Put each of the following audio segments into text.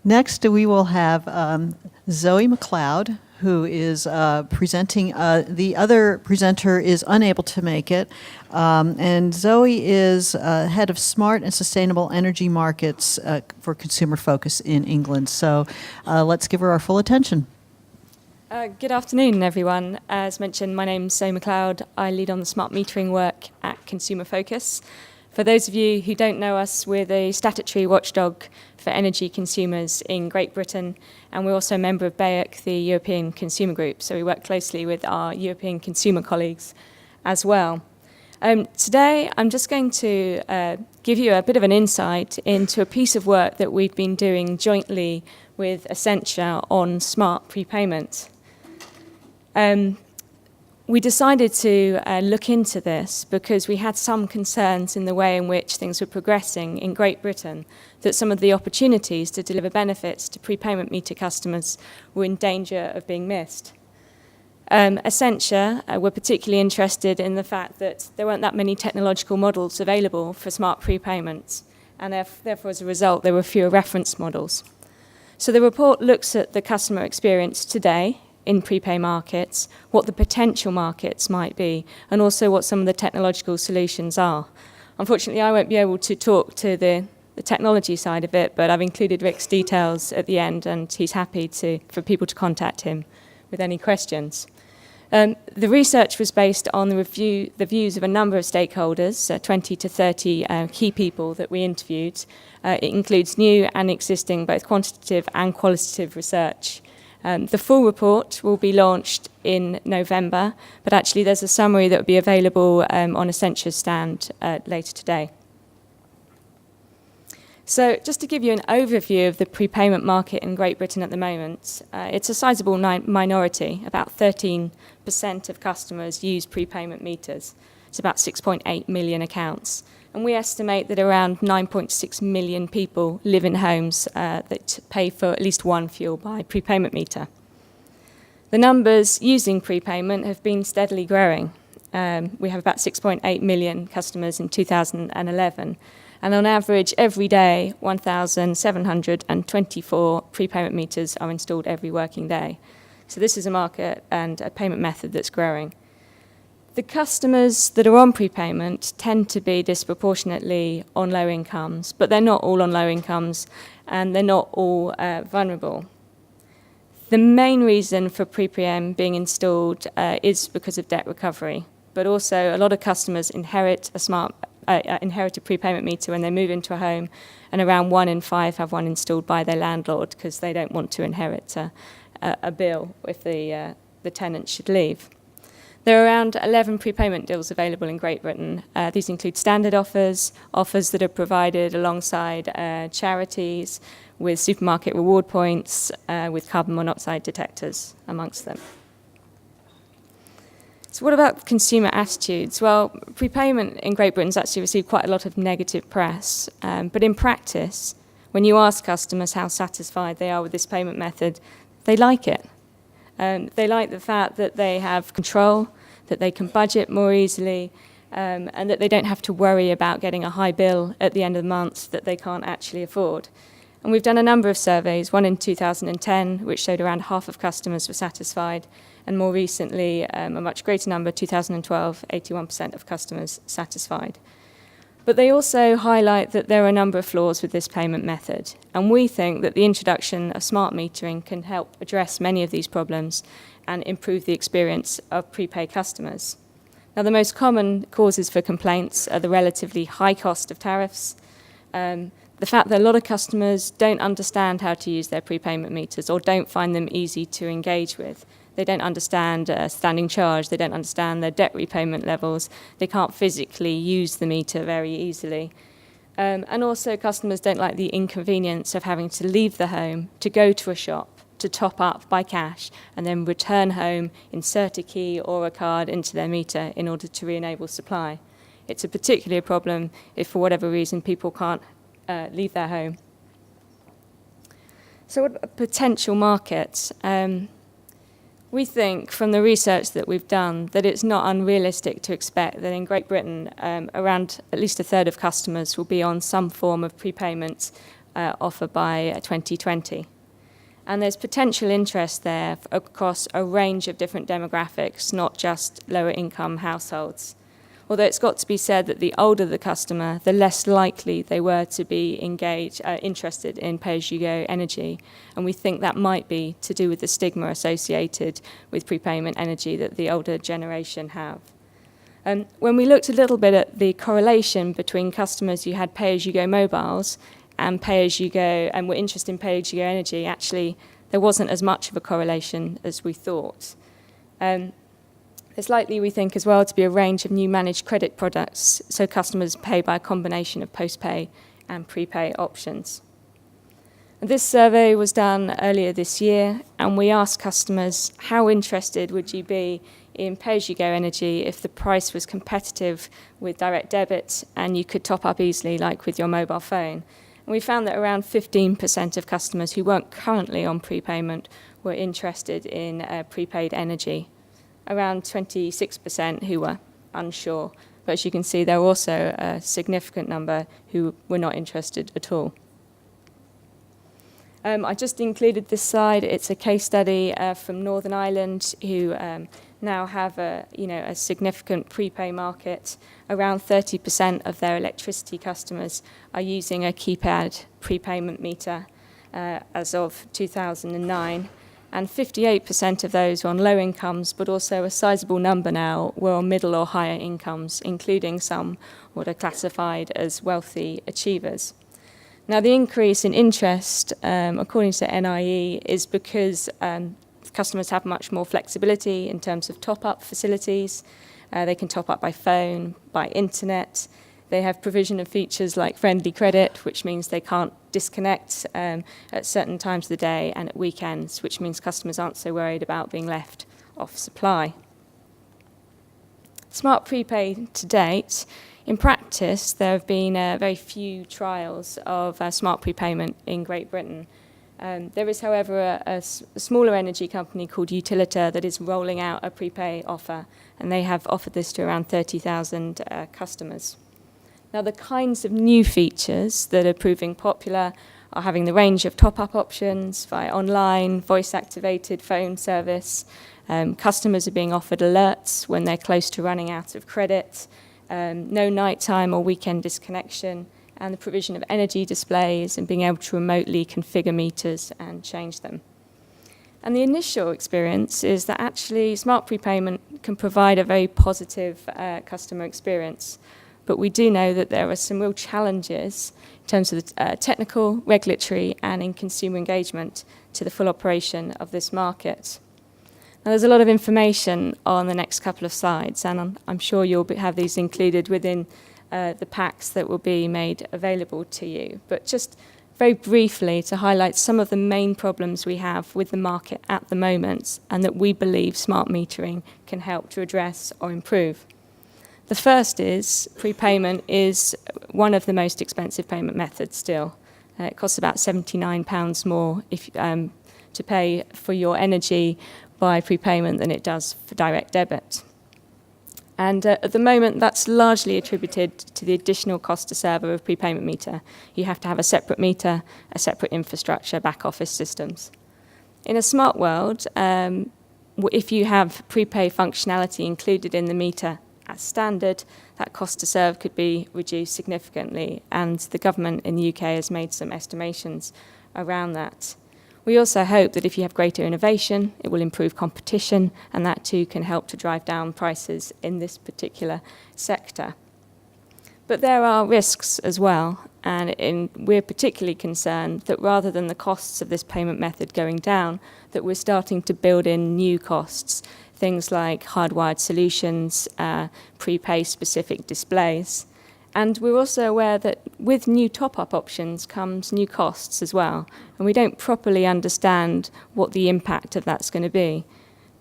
Next, we will have Zoe McLeod, who is presenting. The other presenter is unable to make it. And Zoe is head of Smart and Sustainable Energy Markets for Consumer Focus in England. So let's give her our full attention. Good afternoon, everyone. As mentioned, my name's Zoe McLeod. I lead on the smart metering work at Consumer Focus. For those of you who don't know us, we're the statutory watchdog for energy consumers in Great Britain, and we're also a member of BEIC, the European Consumer Group, so we work closely with our European consumer colleagues as well. Today, I'm just going to give you a bit of an insight into a piece of work that we've been doing jointly with Essentia on smart prepayment. We decided to look into this because we had some concerns in the way in which things were progressing in Great Britain, that some of the opportunities to deliver benefits to prepayment meter customers were in danger of being missed. Essentia were particularly interested in the fact that there weren't that many technological models available for smart prepayments, and therefore, as a result, there were fewer reference models. So the report looks at the customer experience today in prepay markets, what the potential markets might be, and also what some of the technological solutions are. Unfortunately, I won't be able to talk to the technology side of it, but I've included Rick's details at the end, and he's happy for people to contact him with any questions. The research was based on the views of a number of stakeholders, 20 to 30 key people that we interviewed. It includes new and existing both quantitative and qualitative research. The full report will be launched in November, but actually there's a summary that will be available on Essentia's stand later today. So just to give you an overview of the prepayment market in Great Britain at the moment, it's a sizable minority. About 13% of customers use prepayment meters. It's about 6.8 million accounts. And we estimate that around 9.6 million people live in homes that pay for at least one fuel by prepayment meter. The numbers using prepayment have been steadily growing. We have about 6.8 million customers in 2011. And on average, every day, 1,724 prepayment meters are installed every working day. So this is a market and a payment method that's growing. The customers that are on prepayment tend to be disproportionately on low incomes, but they're not all on low incomes, and they're not all vulnerable. The main reason for prepayment being installed is because of debt recovery, but also a lot of customers inherit a prepayment meter when they move into a home, and around 1 in 5 have one installed by their landlord because they don't want to inherit a bill if the tenant should leave. There are around 11 prepayment deals available in Great Britain. These include standard offers that are provided alongside charities, with supermarket reward points, with carbon monoxide detectors amongst them. So what about consumer attitudes? Well, prepayment in Great Britain's actually received quite a lot of negative press, but in practice, when you ask customers how satisfied they are with this payment method, they like it. They like the fact that they have control, that they can budget more easily, and that they don't have to worry about getting a high bill at the end of the month that they can't actually afford. And we've done a number of surveys, one in 2010, which showed around half of customers were satisfied, and more recently, a much greater number, 2012, 81% of customers satisfied. But they also highlight that there are a number of flaws with this payment method, and we think that the introduction of smart metering can help address many of these problems and improve the experience of prepaid customers. Now, the most common causes for complaints are the relatively high cost of tariffs, the fact that a lot of customers don't understand how to use their prepayment meters or don't find them easy to engage with. They don't understand standing charge, they don't understand their debt repayment levels, they can't physically use the meter very easily. And also customers don't like the inconvenience of having to leave the home to go to a shop to top up by cash and then return home, insert a key or a card into their meter in order to re-enable supply. It's a particular problem if for whatever reason people can't leave their home. So what about potential markets? We think from the research that we've done that it's not unrealistic to expect that in Great Britain around at least a third of customers will be on some form of prepayment offer by 2020. And there's potential interest there across a range of different demographics, not just lower income households. Although it's got to be said that the older the customer, the less likely they were to be interested in pay-as-you-go energy. And we think that might be to do with the stigma associated with prepayment energy that the older generation have. When we looked a little bit at the correlation between customers who had pay-as-you-go mobiles and pay-as-you-go and were interested in pay-as-you-go energy, actually there wasn't as much of a correlation as we thought. There's likely, we think, as well, to be a range of new managed credit products, so customers pay by a combination of post-pay and prepay options. This survey was done earlier this year, and we asked customers, how interested would you be in pay-as-you-go energy if the price was competitive with direct debit and you could top up easily, like with your mobile phone? And we found that around 15% of customers who weren't currently on prepayment were interested in prepaid energy. Around 26% who were unsure. But as you can see, there were also a significant number who were not interested at all. I just included this slide. It's a case study from Northern Ireland who now have a significant prepay market. Around 30% of their electricity customers are using a keypad prepayment meter as of 2009. And 58% of those were on low incomes, but also a sizable number now were on middle or higher incomes, including some what are classified as wealthy achievers. Now, the increase in interest, according to NIE, is because customers have much more flexibility in terms of top-up facilities. They can top up by phone, by internet. They have provision of features like friendly credit, which means they can't disconnect at certain times of the day and at weekends, which means customers aren't so worried about being left off supply. Smart prepay to date, in practice, there have been very few trials of smart prepayment in Great Britain. There is, however, a smaller energy company called Utilita that is rolling out a prepay offer, and they have offered this to around 30,000 customers. Now, the kinds of new features that are proving popular are having the range of top-up options via online, voice-activated phone service. Customers are being offered alerts when they're close to running out of credit, no nighttime or weekend disconnection, and the provision of energy displays and being able to remotely configure meters and change them. And the initial experience is that actually smart prepayment can provide a very positive customer experience. But we do know that there are some real challenges in terms of the technical, regulatory, and in consumer engagement to the full operation of this market. Now, there's a lot of information on the next couple of slides, and I'm sure you'll have these included within the packs that will be made available to you. But just very briefly to highlight some of the main problems we have with the market at the moment and that we believe smart metering can help to address or improve. The first is prepayment is one of the most expensive payment methods still. It costs about £79 more to pay for your energy by prepayment than it does for direct debit. And at the moment, that's largely attributed to the additional cost to serve of a prepayment meter. You have to have a separate meter, a separate infrastructure, back office systems. In a smart world, if you have prepay functionality included in the meter as standard, that cost to serve could be reduced significantly, and the government in the UK has made some estimations around that. We also hope that if you have greater innovation, it will improve competition, and that too can help to drive down prices in this particular sector. But there are risks as well, and we're particularly concerned that rather than the costs of this payment method going down, that we're starting to build in new costs, things like hardwired solutions, prepay-specific displays. And we're also aware that with new top-up options comes new costs as well, and we don't properly understand what the impact of that's going to be.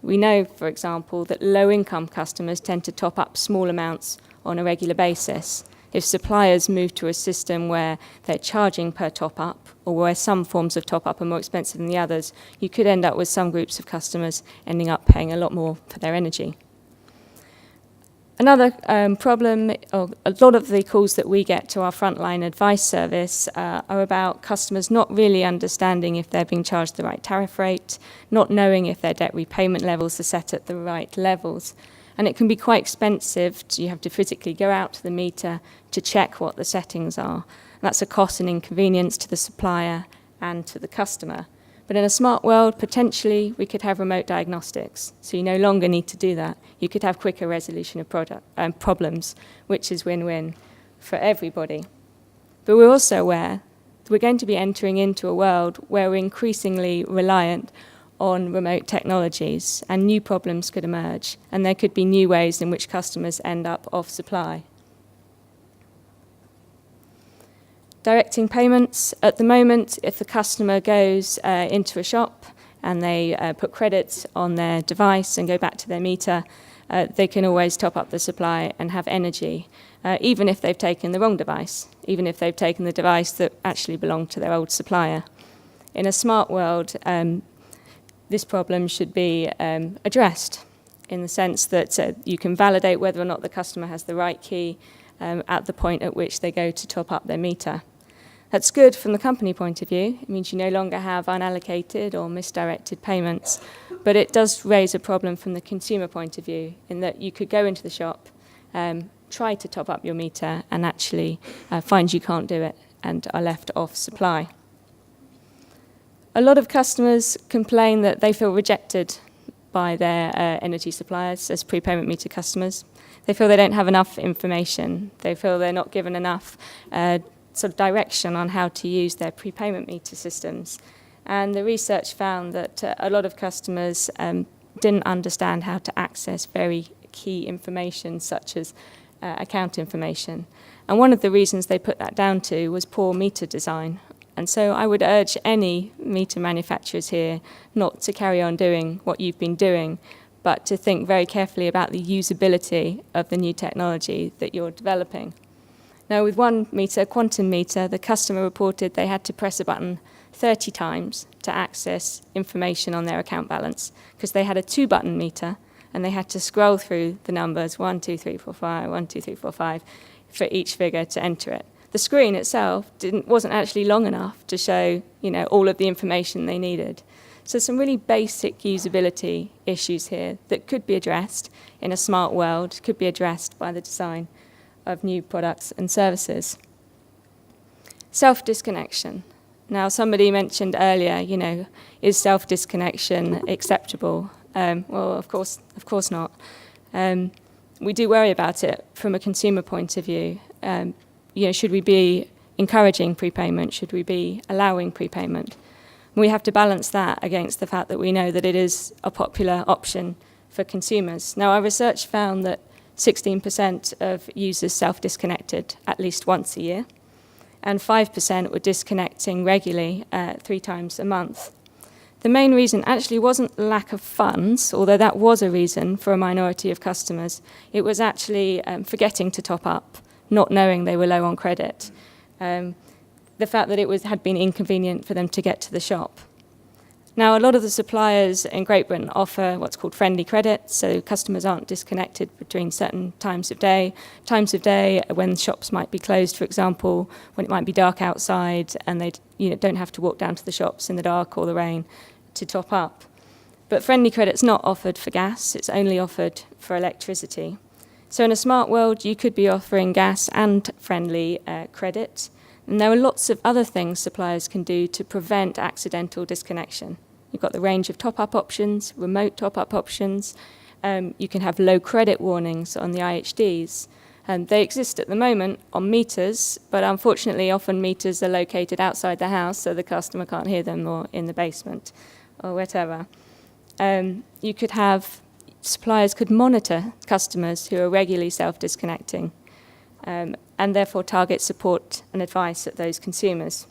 We know, for example, that low-income customers tend to top up small amounts on a regular basis. If suppliers move to a system where they're charging per top-up, or where some forms of top-up are more expensive than the others, you could end up with some groups of customers ending up paying a lot more for their energy. Another problem, or a lot of the calls that we get to our frontline advice service are about customers not really understanding if they're being charged the right tariff rate, not knowing if their debt repayment levels are set at the right levels. And it can be quite expensive. You have to physically go out to the meter to check what the settings are. That's a cost and inconvenience to the supplier and to the customer. But in a smart world, potentially, we could have remote diagnostics. So you no longer need to do that. You could have quicker resolution of problems, which is win-win for everybody. But we're also aware that we're going to be entering into a world where we're increasingly reliant on remote technologies, and new problems could emerge, and there could be new ways in which customers end up off supply. Directing payments. At the moment, if the customer goes into a shop and they put credits on their device and go back to their meter, they can always top up the supply and have energy, even if they've taken the wrong device, even if they've taken the device that actually belonged to their old supplier. In a smart world, this problem should be addressed in the sense that you can validate whether or not the customer has the right key at the point at which they go to top up their meter. That's good from the company point of view. It means you no longer have unallocated or misdirected payments, but it does raise a problem from the consumer point of view in that you could go into the shop, try to top up your meter, and actually find you can't do it and are left off supply. A lot of customers complain that they feel rejected by their energy suppliers as prepayment meter customers. They feel they don't have enough information. They feel they're not given enough sort of direction on how to use their prepayment meter systems. And the research found that a lot of customers didn't understand how to access very key information such as account information. And one of the reasons they put that down to was poor meter design. And so I would urge any meter manufacturers here not to carry on doing what you've been doing, but to think very carefully about the usability of the new technology that you're developing. Now, with one meter, quantum meter, the customer reported they had to press a button 30 times to access information on their account balance because they had a 2-button meter and they had to scroll through the numbers 1, 2, 3, 4, 5, 1, 2, 3, 4, 5 for each figure to enter it. The screen itself wasn't actually long enough to show, all of the information they needed. So some really basic usability issues here that could be addressed in a smart world, could be addressed by the design of new products and services. Self-disconnection. Now, somebody mentioned earlier, is self-disconnection acceptable? Well, of course not. We do worry about it from a consumer point of view. Should we be encouraging prepayment? Should we be allowing prepayment? We have to balance that against the fact that we know that it is a popular option for consumers. Now, our research found that 16% of users self-disconnected at least once a year, and 5% were disconnecting regularly 3 times a month. The main reason actually wasn't lack of funds, although that was a reason for a minority of customers. It was actually forgetting to top up, not knowing they were low on credit. The fact that it had been inconvenient for them to get to the shop. Now, a lot of the suppliers in Great Britain offer what's called friendly credit, so customers aren't disconnected between certain times of day when shops might be closed, for example, when it might be dark outside and they don't have to walk down to the shops in the dark or the rain to top up. But friendly credit's not offered for gas, it's only offered for electricity. So in a smart world, you could be offering gas and friendly credit. And there are lots of other things suppliers can do to prevent accidental disconnection. You've got the range of top-up options, remote top-up options. You can have low credit warnings on the IHDs. They exist at the moment on meters, but unfortunately often meters are located outside the house so the customer can't hear them or in the basement or whatever. You could have suppliers could monitor customers who are regularly self-disconnecting and therefore target support and advice at those consumers.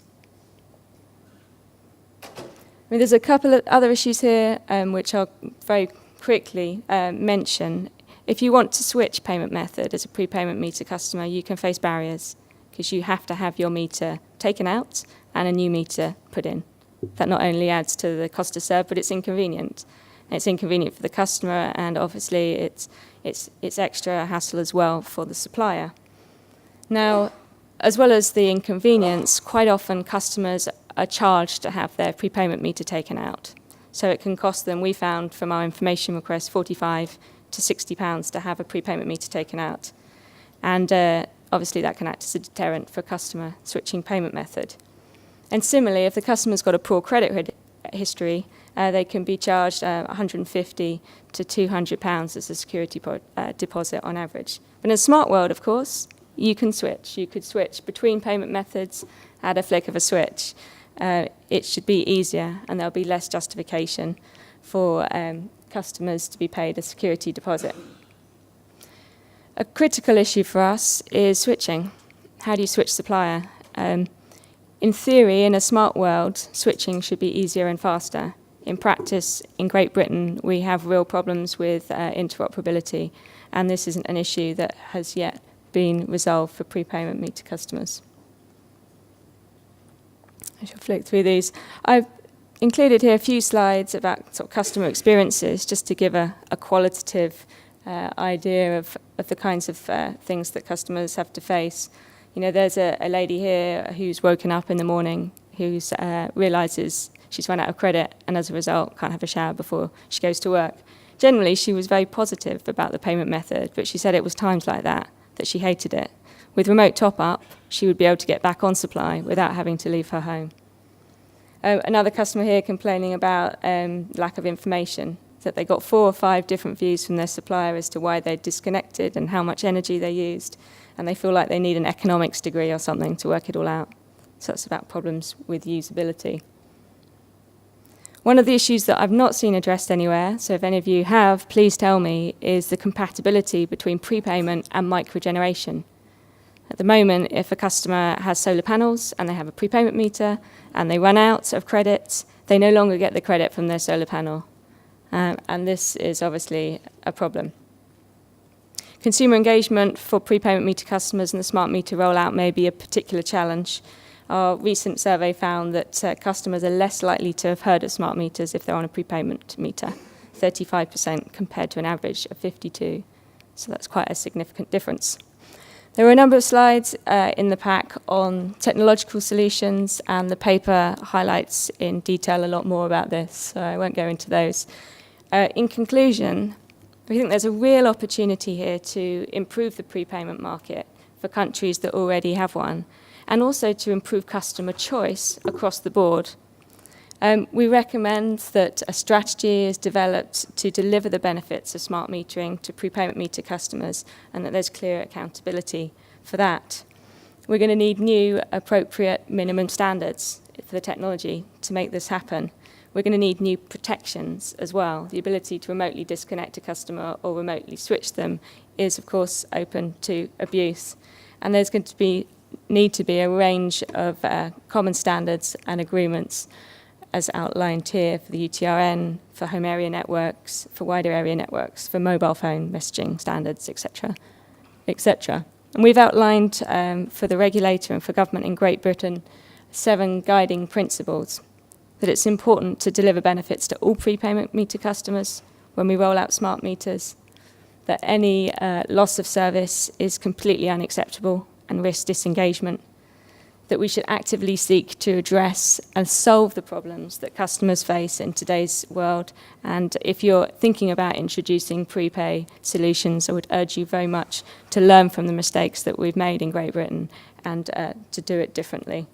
There's a couple of other issues here which I'll very quickly mention. If you want to switch payment method as a prepayment meter customer, you can face barriers because you have to have your meter taken out and a new meter put in. That not only adds to the cost to serve, but it's inconvenient. It's inconvenient for the customer, and obviously it's it's extra hassle as well for the supplier. Now, as well as the inconvenience, quite often customers are charged to have their prepayment meter taken out. So it can cost them, we found from our information request, £45 to £60 to have a prepayment meter taken out. And obviously that can act as a deterrent for a customer switching payment method. And similarly, if the customer's got a poor credit history, they can be charged £150 to £200 as a security deposit on average. But in a smart world, of course, you can switch. You could switch between payment methods at a flick of a switch. It should be easier, and there'll be less justification for customers to be paid a security deposit. A critical issue for us is switching. How do you switch supplier? In theory, in a smart world, switching should be easier and faster. In practice, in Great Britain, we have real problems with interoperability, and this isn't an issue that has yet been resolved for prepayment meter customers. I shall flick through these. I've included here a few slides about sort of customer experiences, just to give a qualitative idea of the kinds of things that customers have to face. You know, there's a lady here who's woken up in the morning, who's realises she's run out of credit, and as a result can't have a shower before she goes to work. Generally, she was very positive about the payment method, but she said it was times like that she hated it. With remote top-up, she would be able to get back on supply without having to leave her home. Another customer here complaining about lack of information, that they got 4 or 5 different views from their supplier as to why they'd disconnected and how much energy they used, and they feel like they need an economics degree or something to work it all out. So it's about problems with usability. One of the issues that I've not seen addressed anywhere, so if any of you have, please tell me, is the compatibility between prepayment and microgeneration. At the moment, if a customer has solar panels and they have a prepayment meter and they run out of credit, they no longer get the credit from their solar panel. And this is obviously a problem. Consumer engagement for prepayment meter customers and the smart meter rollout may be a particular challenge. Our recent survey found that customers are less likely to have heard of smart meters if they're on a prepayment meter, 35% compared to an average of 52%. So that's quite a significant difference. There were a number of slides in the pack on technological solutions, and the paper highlights in detail a lot more about this, so I won't go into those. In conclusion, we think there's a real opportunity here to improve the prepayment market for countries that already have one, and also to improve customer choice across the board. We recommend that a strategy is developed to deliver the benefits of smart metering to prepayment meter customers, and that there's clear accountability for that. We're going to need new appropriate minimum standards for the technology to make this happen. We're going to need new protections as well. The ability to remotely disconnect a customer or remotely switch them is, of course, open to abuse. And there's going to need to be a range of common standards and agreements as outlined here for the UTRN, for home area networks, for wider area networks, for mobile phone messaging standards, etc., etc. And we've outlined for the regulator and for government in Great Britain 7 guiding principles, that it's important to deliver benefits to all prepayment meter customers when we roll out smart meters, that any loss of service is completely unacceptable and risks disengagement, that we should actively seek to address and solve the problems that customers face in today's world. And if you're thinking about introducing prepay solutions, I would urge you very much to learn from the mistakes that we've made in Great Britain and to do it differently.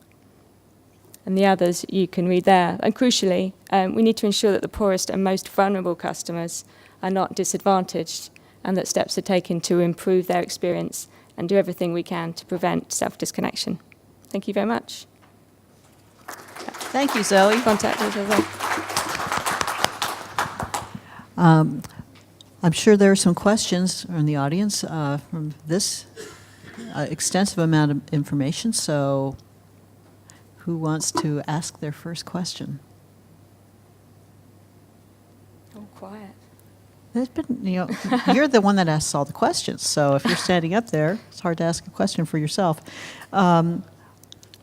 And the others you can read there. And crucially, we need to ensure that the poorest and most vulnerable customers are not disadvantaged, and that steps are taken to improve their experience and do everything we can to prevent self-disconnection. Thank you very much. Thank you, Zoe. Contact us as well. I'm sure there are some questions in the audience from this extensive amount of information, so who wants to ask their first question? Oh, quiet. There's been, you're the one that asks all the questions, so if you're standing up there, it's hard to ask a question for yourself.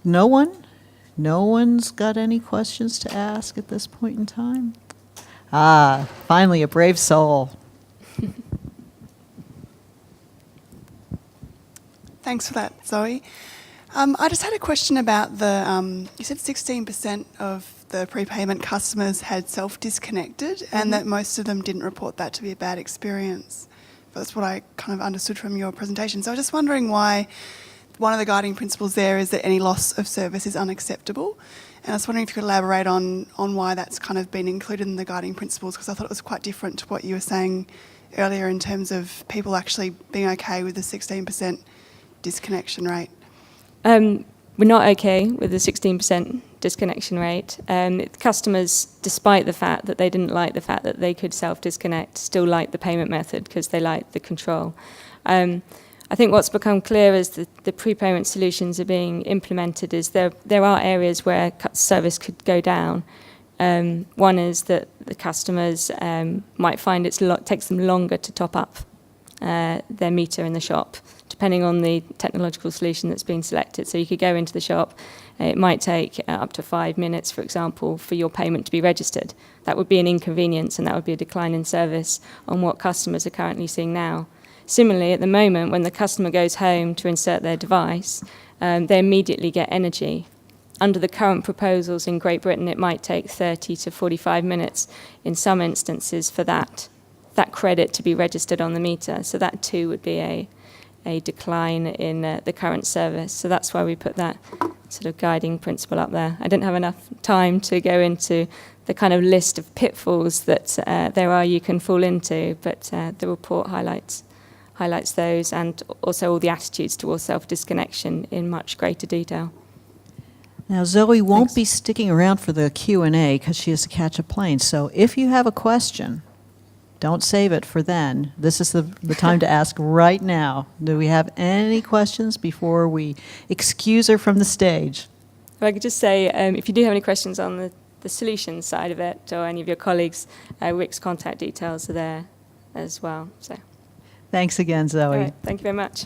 No one's got any questions to ask at this point in time? Finally, a brave soul. Thanks for that, Zoe. I just had a question about you said 16% of the prepayment customers had self-disconnected and that most of them didn't report that to be a bad experience. That's what I kind of understood from your presentation. So I was just wondering why one of the guiding principles there is that any loss of service is unacceptable. And I was wondering if you could elaborate on why that's kind of been included in the guiding principles, because I thought it was quite different to what you were saying earlier in terms of people actually being okay with the 16% disconnection rate. We're not okay with the 16% disconnection rate. Customers, despite the fact that they didn't like the fact that they could self-disconnect, still like the payment method because they like the control. I think what's become clear as the prepayment solutions are being implemented is there are areas where service could go down. One is that the customers might find it takes them longer to top up their meter in the shop, depending on the technological solution that's been selected. So you could go into the shop, it might take up to 5 minutes, for example, for your payment to be registered. That would be an inconvenience and that would be a decline in service on what customers are currently seeing now. Similarly, at the moment, when the customer goes home to insert their device, they immediately get energy. Under the current proposals in Great Britain, it might take 30 to 45 minutes in some instances for that credit to be registered on the meter. So that too would be a decline in the current service. So that's why we put that sort of guiding principle up there. I didn't have enough time to go into the kind of list of pitfalls that you can fall into, but the report highlights those and also all the attitudes towards self-disconnection in much greater detail. Now, Zoe won't Thanks. be sticking around for the Q&A because she has to catch a plane. So if you have a question, don't save it for then. This is the time to ask right now. Do we have any questions before we excuse her from the stage? If I could just say, if you do have any questions on the solutions side of it or any of your colleagues, Rick's contact details are there as well. So, Thanks again, Zoe. all right, thank you very much.